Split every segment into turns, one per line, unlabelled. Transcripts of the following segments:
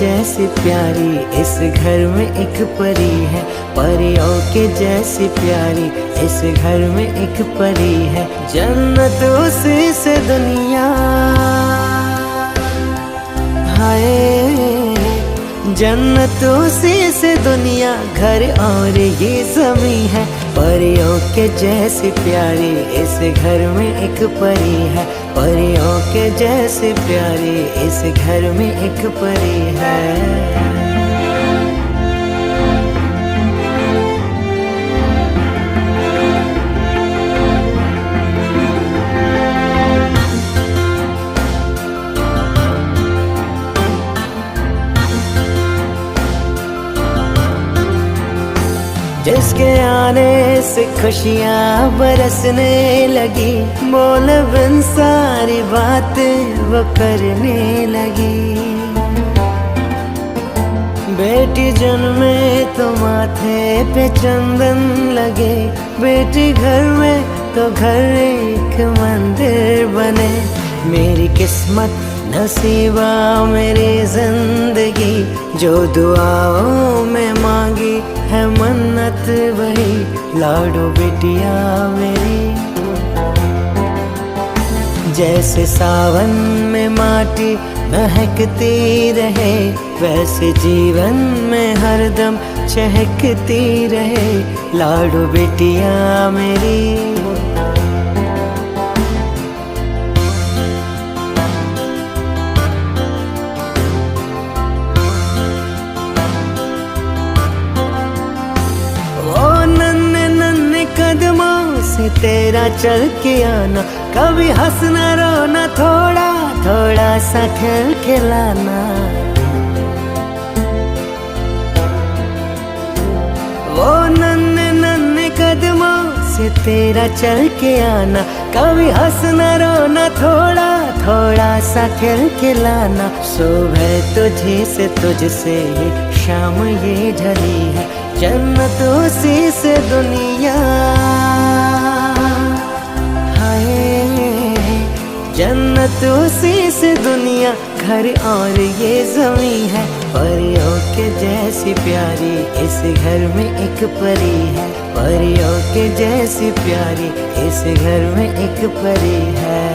जैसी प्यारी इस घर में एक परी है, परियों के जैसी प्यारी इस घर में एक परी है। जन्नत उसी से दुनिया हाय, जन्नत उसी से दुनिया, घर और ये ज़मीं है। परियों के जैसी प्यारी इस घर में एक परी है, परियों के जैसी प्यारी इस घर में एक परी है। जिसके आने से खुशियाँ बरसने लगी, बोल बिन सारी बातें वो करने लगी। बेटी जन्मे तो माथे पे चंदन लगे, बेटी घर में तो घर एक मंदिर बने। मेरी किस्मत नसीबा मेरी जिंदगी, जो दुआओं में मांगी है मन्नत वही, लाडो बिटिया मेरी। जैसे सावन में माटी महकती रहे, वैसे जीवन में हरदम चहकती रहे, लाडो बिटिया मेरी। कदमों से तेरा चल के आना, कभी हंसना रोना, थोड़ा थोड़ा सा खेल खिलाना। वो नन्हे नन्हे कदमों से तेरा चल के आना, कभी हंसना रोना, थोड़ा थोड़ा सा खेल खिलाना। सुबह तुझे से तुझसे शाम ये ढली है, जन्नत उसी से दुनिया हाय, जन्नत उसी से दुनिया, घर और ये ज़मीं है। परियों के जैसी प्यारी इस घर में एक परी है, परियों के जैसी प्यारी इस घर में एक परी है।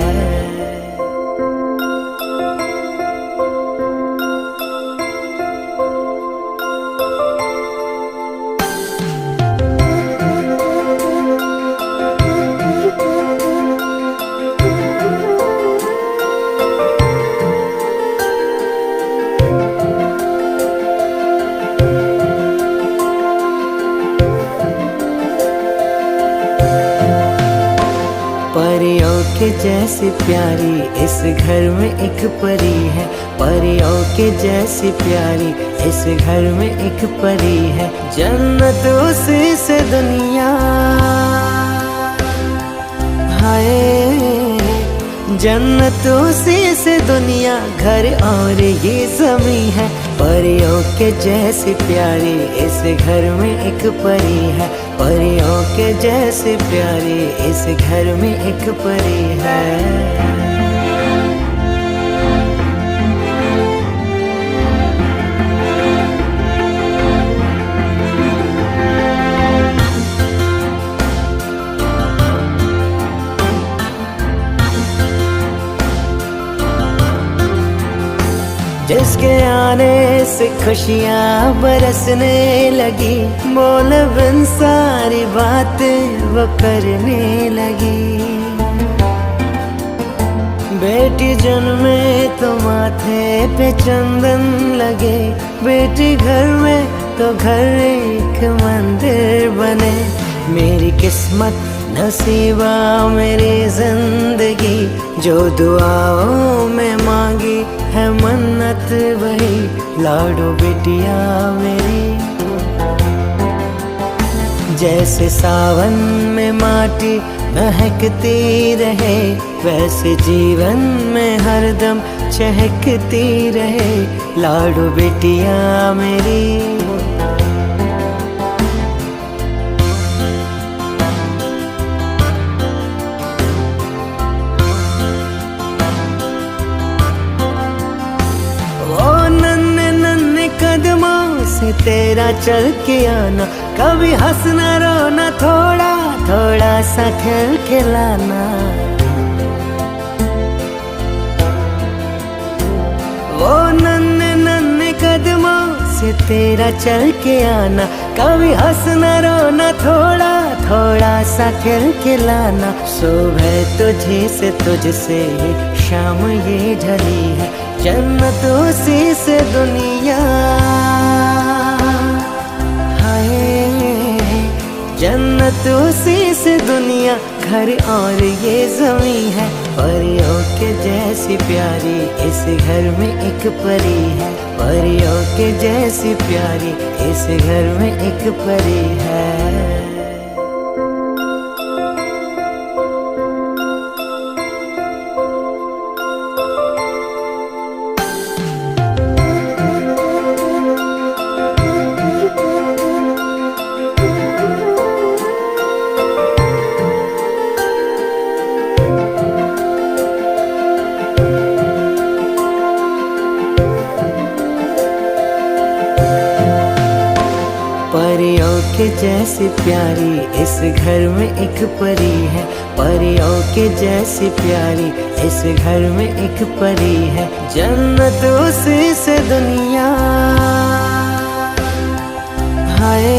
परियों के जैसी प्यारी इस घर में एक परी है, परियों के जैसी प्यारी इस घर में एक परी है। जन्नत उसी से दुनिया हाय, जन्नत उसी से दुनिया, घर और ये ज़मीं है। परियों के जैसी प्यारी इस घर में एक परी है, परियों के जैसी प्यारी इस घर में एक परी है। जिसके आने से खुशियाँ बरसने लगी, बोल बिन सारी बातें वो करने लगी। बेटी जन्मे तो माथे पे चंदन लगे, बेटी घर में तो घर एक मंदिर बने। मेरी किस्मत नसीबा मेरी जिंदगी, जो दुआओं में मांगी है मन्नत वही, लाडो बिटिया मेरी। जैसे सावन में माटी महकती रहे, वैसे जीवन में हरदम चहकती रहे, लाडो बिटिया मेरी। तेरा चल के आना, कभी हंसना रोना थोड़ा थोड़ा सा खेल खिलाना। वो नन्हे नन्हे कदमों से तेरा चल के आना, कभी हंसना रोना थोड़ा थोड़ा सा खेल खिलाना। सुबह तुझे तुझसे शाम ये ढली है, जन्नत उसी से दुनिया। हाय जन्नत उसी से दुनिया, घर और ये ज़मीं है। परियों के जैसी प्यारी इस घर में एक परी है, परियों के जैसी प्यारी इस घर में एक परी है। परियों के जैसी प्यारी इस घर में एक परी है, परियों के जैसी प्यारी इस घर में एक परी है। जन्नत उसी से दुनिया। हाय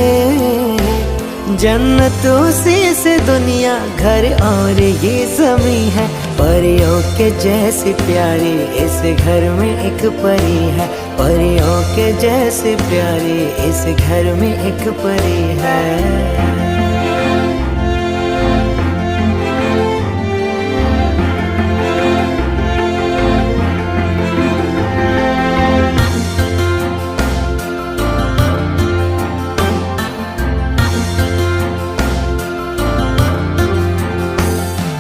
जन्नत उसी से दुनिया, घर और ये ज़मीं है। परियों के जैसी प्यारी इस घर में एक परी है, परियों के जैसी प्यारी इस घर में एक परी है।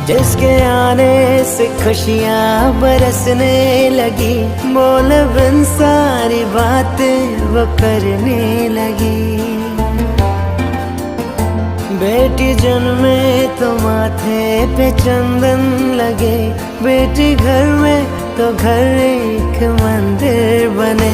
जिसके आने से खुशियाँ बरसने लगी, बोल बिन सारी बातें वो करने लगी। बेटी जन्मे तो माथे पे चंदन लगे, बेटी घर में तो घर एक मंदिर बने।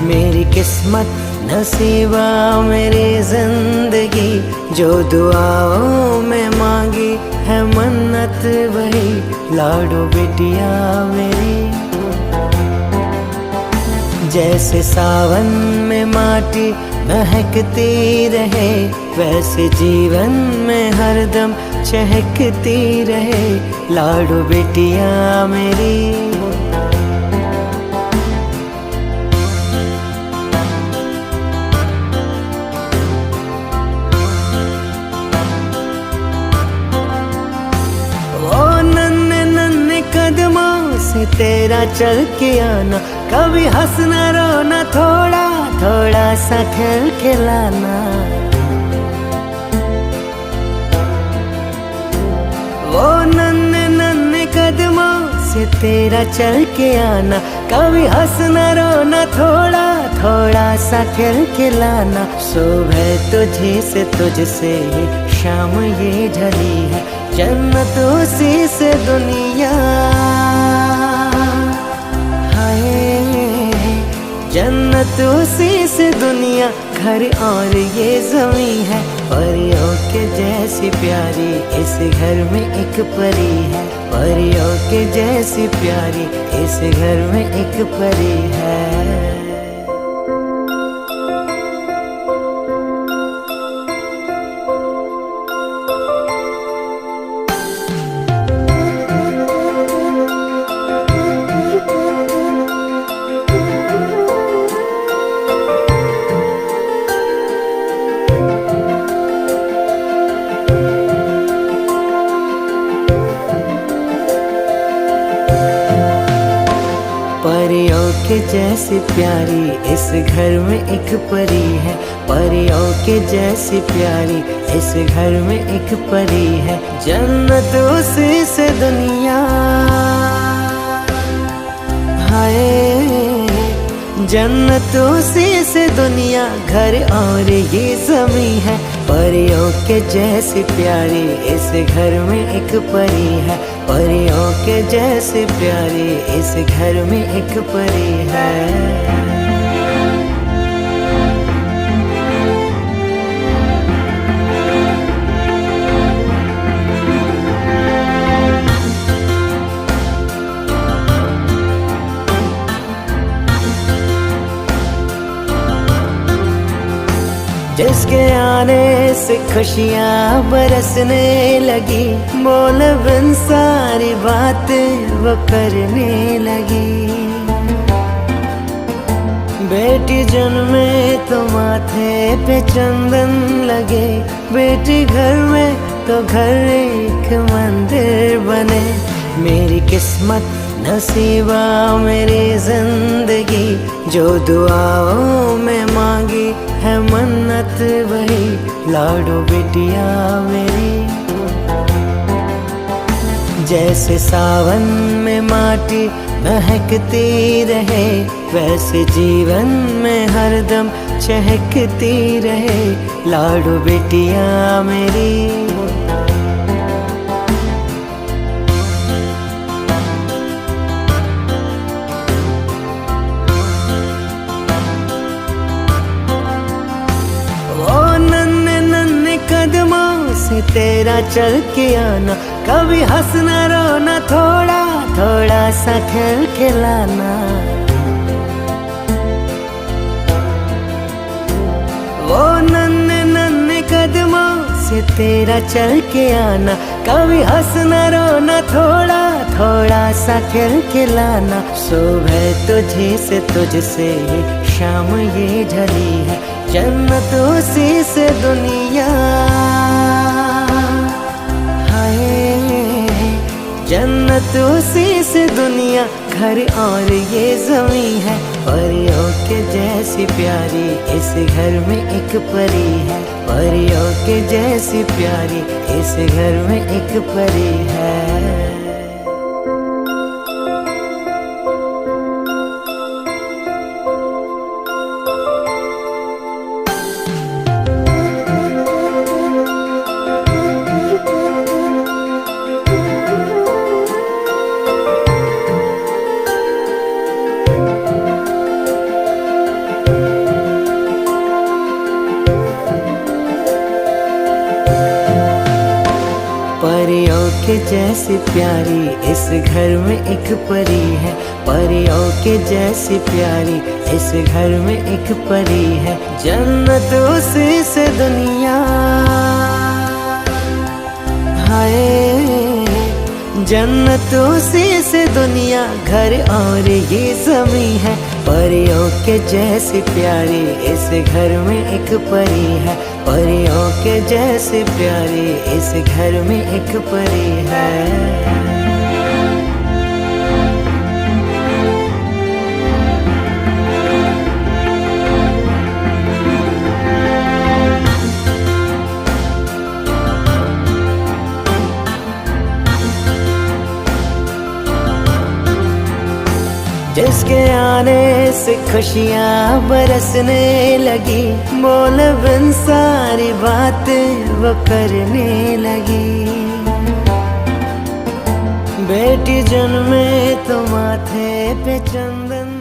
मेरी किस्मत नसीबा मेरी जिंदगी, जो दुआओं में मांगी है मन्नत वही। लाडो बिटिया मेरी जैसे सावन में माटी महकती रहे, वैसे जीवन में हरदम चहकती रहे। लाडो बिटिया मेरी। कदमों से तेरा चल के आना, कभी हंसना रोना थोड़ा थोड़ा सा खेल खिलाना। वो नन्हे नन्हे कदमों से तेरा चल के आना, कभी हंसना रोना थोड़ा थोड़ा सा खेल खिलाना। सुबह तुझसे शाम ये ढली है, जन्नत उसी से दुनिया। हाय जन्नत उसी से दुनिया, घर और ये ज़मीं है। परियों के जैसी प्यारी इस घर में एक परी है, परियों के जैसी प्यारी इस घर में एक परी है। परियों के जैसी प्यारी इस घर में एक परी है, परियों के जैसी प्यारी इस घर में एक परी है। जन्नत उसी से दुनिया। हाय जन्नत उसी से दुनिया, घर और ये ज़मीं है। परियों के जैसी प्यारी इस घर में एक परी है, परियों के जैसी प्यारी इस घर में एक परी है। जिसके आने से खुशियाँ बरसने लगी, बोल बिन सारी बातें वो करने लगी। बेटी जन्मे तो माथे पे चंदन लगे, बेटी घर में तो घर एक मंदिर बने। मेरी किस्मत नसीबा मेरी जिंदगी, जो दुआओं में मांगी है मन्नत वही, लाडो बिटिया मेरी। जैसे सावन में माटी महकती रहे, वैसे जीवन में हरदम चहकती रहे, लाडो बिटिया मेरी। कदमों से तेरा चल के आना, कभी हंसना रोना, थोड़ा थोड़ा सा खेल खिलाना। वो नन्हे नन्हे कदमों से तेरा चल के आना, कभी हंसना रोना, थोड़ा थोड़ा सा खेल खिलाना। सुबह तुझे से तुझसे शाम ये ढली है, जन्नत उसी से दुनिया। हाय जन्नत उसी से दुनिया, घर और ये ज़मीं है। परियों के जैसी प्यारी इस घर में एक परी है, परियों के जैसी प्यारी इस घर में एक परी है। परियों के जैसी प्यारी इस घर में एक परी है, परियों के जैसी प्यारी इस घर में एक परी है। जन्नत उसी से दुनिया, हाय जन्नत उसी से दुनिया, घर और ये ज़मीं है। परियों के जैसी प्यारी इस घर में एक परी है, परियों के जैसी प्यारी इस घर में एक परी है। जिसके आने से खुशियाँ बरसने लगी, बोल बिन सारी बातें वो करने लगी। बेटी जन्मे तो माथे पे चंदन